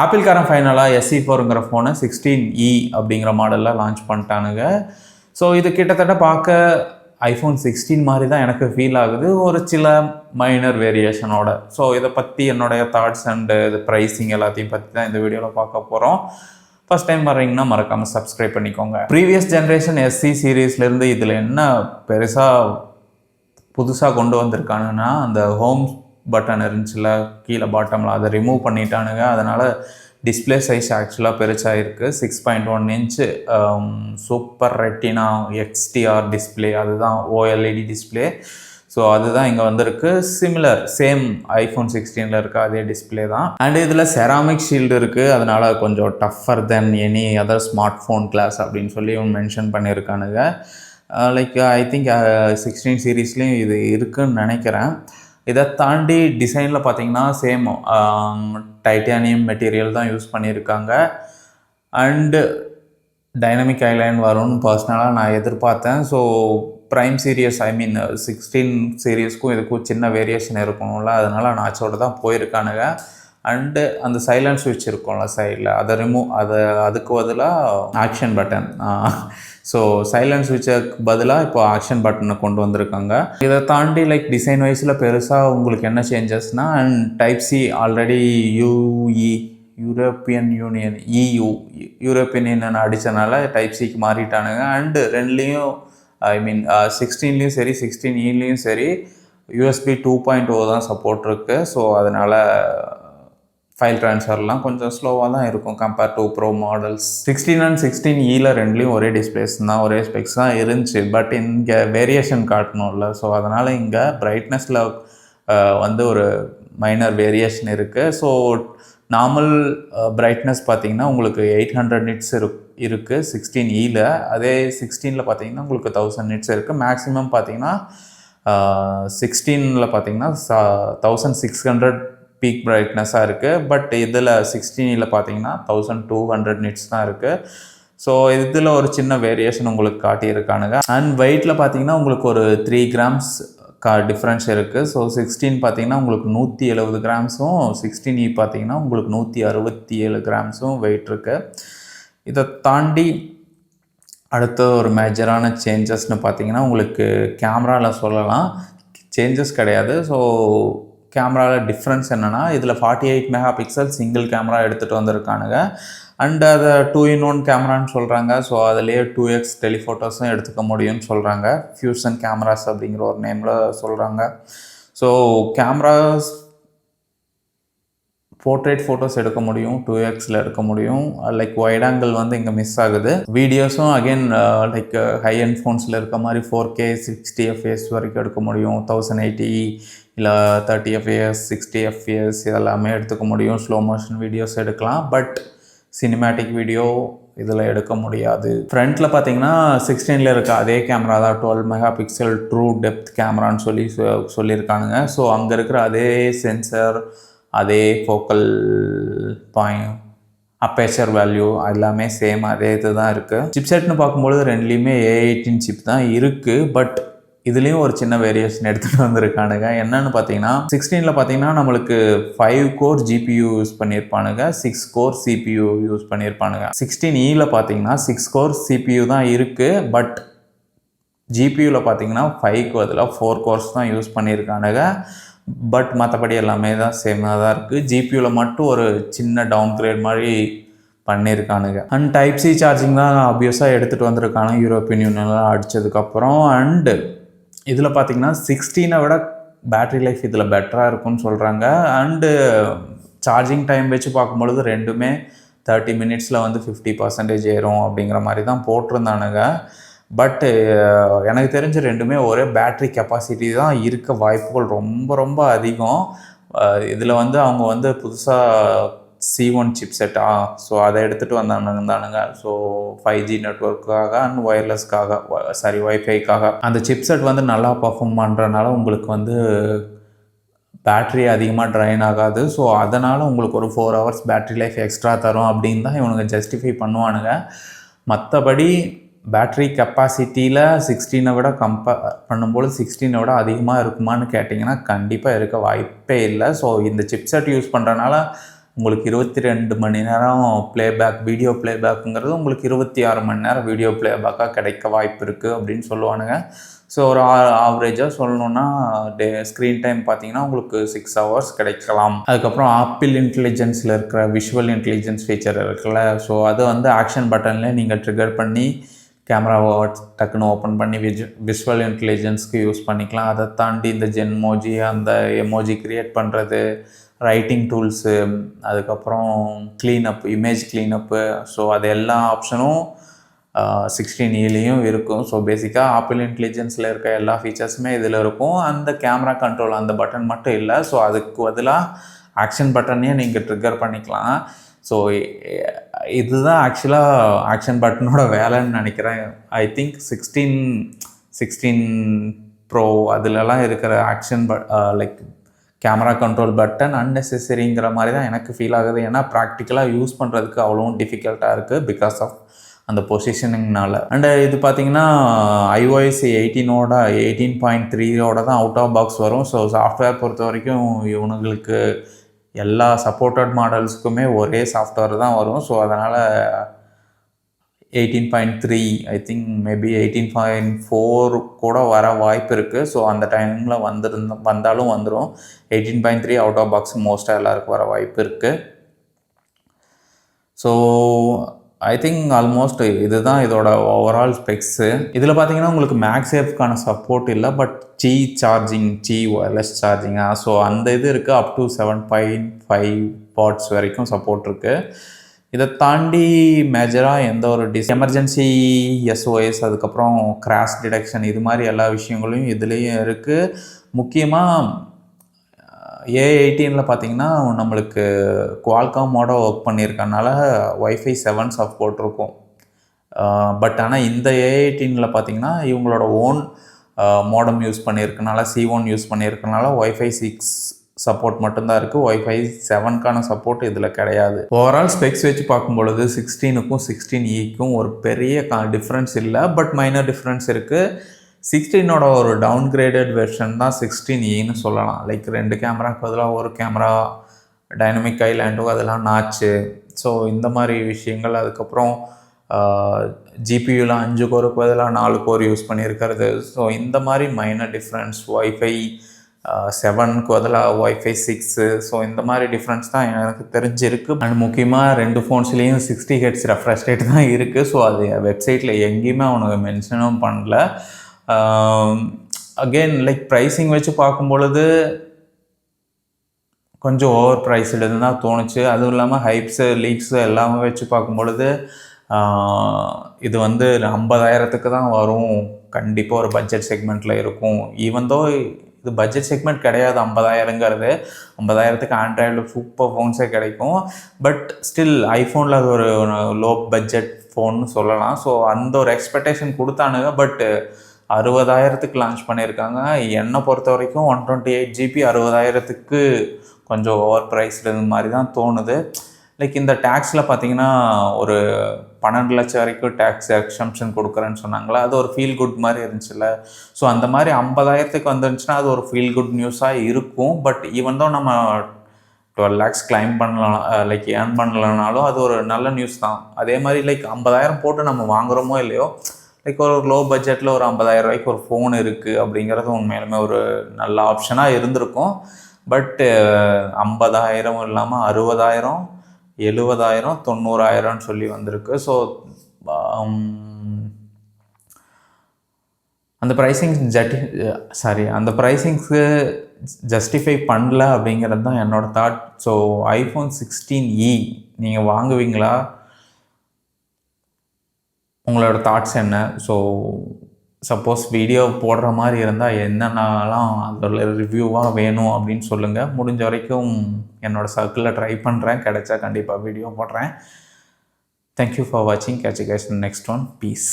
ஆப்பிள்காரன் ஃபைனலாக SE4ங்கிற ஃபோனை 16E அப்படிங்கிற மாடலில் லான்ச் பண்ணிட்டானுங்க. ஸோ இது கிட்டத்தட்ட பார்க்க iPhone 16 மாதிரி தான் எனக்கு ஃபீல் ஆகுது, ஒரு சில மைனர் வேரியேஷனோட. ஸோ இதை பற்றி என்னுடைய தாட்ஸ் அண்டு இது ப்ரைஸிங் எல்லாத்தையும் பற்றி தான் இந்த வீடியோவில் பார்க்க போகிறோம். ஃபஸ்ட் டைம் வர்றீங்கன்னா மறக்காமல் சப்ஸ்கிரைப் பண்ணிக்கோங்க. ப்ரீவியஸ் ஜென்ரேஷன் SE சீரீஸ்லேருந்து இதில் என்ன பெருசாக புதுசாக கொண்டு வந்திருக்கானுன்னா, அந்த ஹோம் பட்டன் இருந்துச்சுல கீழே பாட்டமில், அதை ரிமூவ் பண்ணிட்டானுங்க. அதனால் டிஸ்பிளே சைஸ் ஆக்சுவலாக பெருசாக இருக்குது. 6.1 inch super retina XDR display, அதுதான் OLED டிஸ்பிளே. ஸோ அதுதான் இங்கே வந்திருக்கு. சேம் iPhone 16 இருக்க அதே டிஸ்பிளே தான். அண்ட் இதில் செராமிக் ஷீல்டு இருக்குது, அதனால் கொஞ்சம் tougher than any other smart phone glass அப்படின்னு சொல்லி மென்ஷன் பண்ணியிருக்கானுங்க. லைக் ஐ திங்க் 16 சீரீஸ்லேயும் இது இருக்குதுன்னு நினைக்கிறேன். இதை தாண்டி டிசைனில் பார்த்தீங்கன்னா சேம் டைட்டானியம் மெட்டீரியல் தான் யூஸ் பண்ணியிருக்காங்க. அண்டு டைனமிக் ஐலைன் வரும்னு பர்சனலாக நான் எதிர்பார்த்தேன். ஸோ ப்ரைம் சீரியஸ் 16 சீரீஸ்க்கும் இதுக்கும் சின்ன வேரியேஷன் இருக்கணும்ல, அதனால் நாச்சோடு தான் போயிருக்கானுங்க. அண்டு அந்த சைலண்ட் ஸ்விட்ச் இருக்கும்ல சைடில், அதை அதுக்கு பதிலாக ஆக்ஷன் பட்டன். ஸோ சைலண்ட் ஸ்விட்சுக்கு பதிலாக இப்போ ஆக்ஷன் பட்டனை கொண்டு வந்திருக்காங்க. இதை தாண்டி லைக் டிசைன் வைஸில் பெருசாக உங்களுக்கு என்ன சேஞ்சஸ்னால், and type C already European union European union அடித்தனால டைப் சிக்கு மாறிட்டானுங்க. அண்டு ரெண்டுலேயும் 16லேயும் சரி 16Eலேயும் சரி USB 2.0 தான் சப்போர்ட் இருக்குது. ஸோ அதனால் ஃபைல் ட்ரான்ஸ்ஃபர்லாம் கொஞ்சம் ஸ்லோவாக தான் இருக்கும் compare to pro models. 16 and 16Eல ரெண்டுலேயும் ஒரே டிஸ்பிளேஸ் தான், ஒரே ஸ்பெக்ஸ் தான் இருந்துச்சு. பட் இங்கே வேரியேஷன் காட்டணும்ல, ஸோ அதனால் இங்கே பிரைட்னஸில் வந்து ஒரு மைனர் வேரியேஷன் இருக்குது. ஸோ நார்மல் பிரைட்னஸ் பார்த்தீங்கன்னா உங்களுக்கு 800 நிட்ஸ் இருக்குது 16Eல. அதே 16ல் பார்த்தீங்கன்னா உங்களுக்கு 1000 நிட்ஸ் இருக்குது. மேக்ஸிமம் பார்த்தீங்கன்னா 16ல் பார்த்தீங்கன்னா 1600 பீக் பிரைட்னஸாக இருக்குது. பட் இதில் 16Eல பார்த்தீங்கன்னா 1200 நிட்ஸ் தான் இருக்குது. ஸோ இதில் ஒரு சின்ன வேரியேஷன் உங்களுக்கு காட்டியிருக்கானுங்க. அண்ட் வெயிட்டில் பார்த்தீங்கன்னா உங்களுக்கு ஒரு 3 grams டிஃப்ரென்ஸ் இருக்குது. ஸோ 16 பார்த்தீங்கன்னா உங்களுக்கு 170 grams-ம் 16E பார்த்தீங்கன்னா உங்களுக்கு 167 grams-ம் வெயிட் இருக்குது. இதை தாண்டி அடுத்த ஒரு மேஜரான சேஞ்சஸ்னு பார்த்தீங்கன்னா உங்களுக்கு கேமராவில் சொல்லலாம். சேஞ்சஸ் கிடையாது. ஸோ கேமராவில் டிஃப்ரென்ஸ் என்னென்னா, இதில் 48 MP சிங்கிள் கேமரா எடுத்துகிட்டு வந்திருக்கானுங்க. அண்ட் அதை 2-in-1 கேமரான்னு சொல்கிறாங்க. ஸோ அதிலேயே 2x டெலிஃபோட்டோஸும் எடுத்துக்க முடியும்னு சொல்கிறாங்க. ஃபியூஷன் கேமராஸ் அப்படிங்கிற ஒரு நேமில் சொல்கிறாங்க. ஸோ கேமராஸ் போர்ட்ரேட் ஃபோட்டோஸ் எடுக்க முடியும், 2xல எடுக்க முடியும். லைக் வைட் ஆங்கிள் வந்து இங்கே மிஸ் ஆகுது. வீடியோஸும் அகெயின் லைக் ஹை அண்ட் ஃபோன்ஸில் இருக்க மாதிரி 4K 60 fps வரைக்கும் எடுக்க முடியும். 1080 இல்லை 30 fps 60 fps இதெல்லாமே எடுத்துக்க முடியும். ஸ்லோ மோஷன் வீடியோஸ் எடுக்கலாம். பட் சினிமேட்டிக் வீடியோ இதில் எடுக்க முடியாது. ஃப்ரண்ட்டில் பார்த்தீங்கன்னா 16ல் இருக்க அதே கேமரா தான், 12 MP ட்ரூ டெப்த் கேமரான்னு சொல்லியிருக்கானுங்க. ஸோ அங்கே இருக்கிற அதே சென்சர், அதே ஃபோக்கல் பாயிண்ட், அப்பேச்சர் வேல்யூ எல்லாமே சேம் அதே இது தான் இருக்குது. சிப்செட்னு பார்க்கும்பொழுது ரெண்டுலேயுமே A18 சிப் தான் இருக்குது. பட் இதுலேயும் ஒரு சின்ன வேரியேஷன் எடுத்துகிட்டு வந்திருக்கானுங்க. என்னன்னு பார்த்தீங்கன்னா 16ல் பார்த்தீங்கன்னா நம்மளுக்கு 5 core GPU யூஸ் பண்ணியிருப்பானுங்க, 6 core CPU யூஸ் பண்ணியிருப்பானுங்க. 16Eல பார்த்தீங்கன்னா 6 core CPU தான் இருக்குது. பட் GPUவில் பார்த்தீங்கன்னா 5க்கு பதிலாக 4 cores தான் யூஸ் பண்ணியிருக்கானுங்க. பட் மற்றபடி எல்லாமே தான் சேமாக தான் இருக்குது. GPUவில் மட்டும் ஒரு சின்ன டவுன் கிரேட் மாதிரி பண்ணியிருக்கானுங்க. அண்ட் டைப் சி சார்ஜிங் தான் ஆப்வியஸாக எடுத்துகிட்டு வந்திருக்காங்க யூரோப்பியன் யூனியன்லாம் அடித்ததுக்கப்புறம். அண்டு இதில் பார்த்தீங்கன்னா 16 விட பேட்ரி லைஃப் இதில் பெட்டராக இருக்கும்னு சொல்கிறாங்க. அண்டு சார்ஜிங் டைம் வச்சு பார்க்கும்பொழுது ரெண்டுமே 30 minutes-ல் வந்து 50% ஏறும் அப்படிங்கிற மாதிரி தான் போட்டிருந்தானுங்க. பட்டு எனக்கு தெரிஞ்ச ரெண்டுமே ஒரே பேட்ரி கெப்பாசிட்டி தான் இருக்க வாய்ப்புகள் ரொம்ப ரொம்ப அதிகம். இதில் வந்து அவங்க வந்து புதுசாக C1 சிப்செட்டா, ஸோ அதை எடுத்துகிட்டு வந்தானுங்க. ஸோ 5G நெட்வொர்க்காக அண்ட் ஒயர்லெஸ்க்காக வைஃபைக்காக அந்த சிப்செட் வந்து நல்லா பர்ஃபார்ம் பண்ணுறதுனால உங்களுக்கு வந்து பேட்ரி அதிகமாக ட்ரைன் ஆகாது. ஸோ அதனால் உங்களுக்கு ஒரு 4 hours பேட்ரி லைஃப் எக்ஸ்ட்ரா தரும் அப்படின்னு தான் இவனுங்க ஜஸ்டிஃபை பண்ணுவானுங்க. மற்றபடி பேட்ரி கெப்பாசிட்டியில் 16 விட கம்பேர் பண்ணும்போது 16 விட அதிகமாக இருக்குமான்னு கேட்டிங்கன்னா கண்டிப்பாக இருக்க வாய்ப்பே இல்லை. ஸோ இந்த சிப்செட் யூஸ் பண்ணுறனால உங்களுக்கு 22 மணி நேரம் ப்ளேபேக், வீடியோ ப்ளேபேக்குங்கிறது உங்களுக்கு 26 மணி நேரம் வீடியோ ப்ளேபேக்காக கிடைக்க வாய்ப்பு இருக்குது அப்படின்னு சொல்லுவானுங்க. ஸோ ஒரு ஆவரேஜாக சொல்லணுன்னா ஸ்க்ரீன் டைம் பார்த்தீங்கன்னா உங்களுக்கு 6 hours கிடைக்கலாம். அதுக்கப்புறம் ஆப்பிள் இன்டெலிஜென்ஸில் இருக்கிற விஷுவல் இன்டெலிஜென்ஸ் ஃபீச்சர் இருக்குல்ல, ஸோ அது வந்து ஆக்ஷன் பட்டன்லேயே நீங்கள் ட்ரிகர் பண்ணி கேமராவை டக்குன்னு ஓப்பன் பண்ணி விஷுவல் இன்டெலிஜென்ஸ்க்கு யூஸ் பண்ணிக்கலாம். அதை தாண்டி இந்த ஜென்மோஜி, அந்த எமோஜி க்ரியேட் பண்ணுறது, ரைட்டிங் டூல்ஸு, அதுக்கப்புறம் க்ளீனப், இமேஜ் க்ளீனப்பு, ஸோ அது எல்லா ஆப்ஷனும் 16E இருக்கும். ஸோ பேசிக்காக ஆப்பிள் இன்டெலிஜென்ஸில் இருக்க எல்லா ஃபீச்சர்ஸுமே இதில் இருக்கும். அந்த கேமரா கண்ட்ரோல் அந்த பட்டன் மட்டும் இல்லை. ஸோ அதுக்கு பதிலாக ஆக்ஷன் பட்டனையே நீங்கள் ட்ரிகர் பண்ணிக்கலாம். ஸோ இதுதான் ஆக்சுவலாக ஆக்ஷன் பட்டனோட வேலைன்னு நினைக்கிறேன். ஐ திங்க் 16 ப்ரோ அதிலலாம் இருக்கிற action like camera control button அன்னெசரிங்கிற மாதிரி தான் எனக்கு ஃபீல் ஆகுது. ஏன்னா ப்ராக்டிக்கலாக யூஸ் பண்ணுறதுக்கு அவ்வளோ டிஃபிகல்ட்டாக இருக்குது பிகாஸ் ஆஃப் அந்த பொசிஷனிங்னால. அண்டு இது பார்த்திங்கன்னா iOS 18.3 தான் அவுட் ஆஃப் பாக்ஸ் வரும். ஸோ சாஃப்ட்வேர் பொறுத்த வரைக்கும் இவனுங்களுக்கு எல்லா சப்போர்ட்டட் மாடல்ஸுக்குமே ஒரே சாஃப்ட்வேர் தான் வரும். ஸோ அதனால் 18.3 ஐ திங்க் மேபி 18.4 கூட வர வாய்ப்பு இருக்குது. ஸோ அந்த டைமில் வந்தாலும் வந்துடும். 18.3 அவுட் ஆஃப் பாக்ஸ் மோஸ்ட்டாக எல்லாருக்கும் வர வாய்ப்பு இருக்குது. ஸோ ஐ திங்க் ஆல்மோஸ்ட் இதுதான் இதோட ஓவரால் ஸ்பெக்ஸு. இதில் பார்த்தீங்கன்னா உங்களுக்கு மேக்ஸேஃப்கான சப்போர்ட் இல்லை, பட் சார்ஜிங் ஒயர்லெஸ் சார்ஜிங்கா, ஸோ அந்த இது இருக்குது. அப் டு 7.5 watts வரைக்கும் சப்போர்ட் இருக்குது. இதை தாண்டி மேஜராக எந்த ஒரு எமர்ஜென்சி SOS, அதுக்கப்புறம் கிராஷ் டிடெக்ஷன், இது மாதிரி எல்லா விஷயங்களையும் இதுலேயும் இருக்குது. முக்கியமாக A18 பார்த்தீங்கன்னா நம்மளுக்கு குவால்காமோட ஒர்க் பண்ணியிருக்கனால Wi-Fi 7 சப்போர்ட் இருக்கும். பட் ஆனால் இந்த A18 பார்த்தீங்கன்னா இவங்களோட ஓன் மோடம் யூஸ் பண்ணியிருக்கனால, C1 யூஸ் பண்ணியிருக்கனால Wi-Fi 6 சப்போர்ட் மட்டும்தான் இருக்குது. Wi-Fi 7க்கான சப்போர்ட் இதில் கிடையாது. ஓவரால் ஸ்பெக்ஸ் வச்சு பார்க்கும்பொழுது 16க்கும் 16Eக்கும் ஒரு பெரிய டிஃப்ரென்ஸ் இல்லை, பட் மைனர் டிஃப்ரென்ஸ் இருக்குது. 16ஓட ஒரு டவுன்கிரேடட் வெர்ஷன் தான் 16Eன்னு சொல்லலாம். லைக் 2 கேமராக்கு பதிலாக ஒரு கேமரா, டைனமிக் ஐலாண்டும் அதெல்லாம் நாச்சு, ஸோ இந்த மாதிரி விஷயங்கள். அதுக்கப்புறம் ஜிபியூவில் 5 கோருக்கு பதிலாக 4 கோர் யூஸ் பண்ணியிருக்கிறது. ஸோ இந்த மாதிரி மைனர் டிஃப்ரென்ஸ். Wi-Fi 7க்கு பதிலாக Wi-Fi 6, ஸோ இந்த மாதிரி டிஃப்ரென்ஸ் தான் எனக்கு தெரிஞ்சிருக்கு. அண்ட் முக்கியமாக 2 ஃபோன்ஸ்லேயும் 60 Hz ரெஃப்ரெஷ் ரேட் தான் இருக்குது. ஸோ அது வெப்சைட்டில் எங்கேயுமே அவனுக்கு மென்ஷனும் பண்ணல. அகெயின் லைக் ப்ரைஸிங் வச்சு பார்க்கும்பொழுது கொஞ்சம் ஓவர் ப்ரைஸ்டுன்னு தான் தோணுச்சு. அதுவும் இல்லாமல் ஹைப்ஸு, லீக்ஸு எல்லாமே வச்சு பார்க்கும்பொழுது இது வந்து 50,000க்கு தான் வரும். கண்டிப்பாக ஒரு பட்ஜெட் செக்மெண்ட்டில் இருக்கும். ஈவன் தோ இது பட்ஜெட் செக்மெண்ட் கிடையாது 50,000ங்கிறது. 50,000க்கு ஆண்ட்ராய்டில் சூப்பர் ஃபோன்ஸே கிடைக்கும். பட் ஸ்டில் ஐஃபோனில் அது ஒரு லோ பட்ஜெட் ஃபோன்னு சொல்லலாம். ஸோ அந்த ஒரு எக்ஸ்பெக்டேஷன் கொடுத்தானுங்க. பட் 60,000க்கு லான்ச் பண்ணியிருக்காங்க. என்னை பொறுத்த வரைக்கும் 128 GB 60,000க்கு கொஞ்சம் ஓவர் ப்ரைஸ்டு மாதிரி தான் தோணுது. லைக் இந்த டேக்ஸில் பார்த்தீங்கன்னா ஒரு 12 லட்சம் வரைக்கும் டேக்ஸ் எக்ஸம்ஷன் கொடுக்குறேன்னு சொன்னாங்களா, அது ஒரு ஃபீல் குட் மாதிரி இருந்துச்சுல்ல. ஸோ அந்த மாதிரி 50,000க்கு வந்துருந்துச்சுன்னா அது ஒரு ஃபீல் குட் நியூஸாக இருக்கும். பட் ஈவன் தான் நம்ம 12 lakhs கிளைம் பண்ணலாம், லைக் ஏர்ன் பண்ணலனாலும் அது ஒரு நல்ல நியூஸ் தான். அதே மாதிரி லைக் 50,000 போட்டு நம்ம வாங்குகிறோமோ இல்லையோ, லைக் ஒரு லோ பட்ஜெட்டில் ஒரு 50,000 ரூபாய்க்கு ஒரு ஃபோன் இருக்குது அப்படிங்கிறது உண்மையிலுமே ஒரு நல்ல ஆப்ஷனாக இருந்திருக்கும். பட் 50,000 இல்லாமல் 60,000, 70,000, 90,000ன்னு சொல்லி வந்திருக்கு. ஸோ அந்த ப்ரைஸிங்க்கு ஜஸ்டிஃபை பண்ணல அப்படிங்கிறது தான் என்னோட தாட். ஸோ iPhone 16e நீங்கள் வாங்குவீங்களா? உங்களோட தாட்ஸ் என்ன? ஸோ சப்போஸ் வீடியோ போடுற மாதிரி இருந்தால் என்னென்னலாம் அதோட ரிவ்யூவாக வேணும் அப்படின்னு சொல்லுங்கள். முடிஞ்ச வரைக்கும் என்னோடய சர்க்கிளில் ட்ரை பண்ணுறேன். கிடைச்சா கண்டிப்பாக வீடியோ போடுறேன். தேங்க்யூ ஃபார் வாட்சிங். Catch you guys in next one. Piece.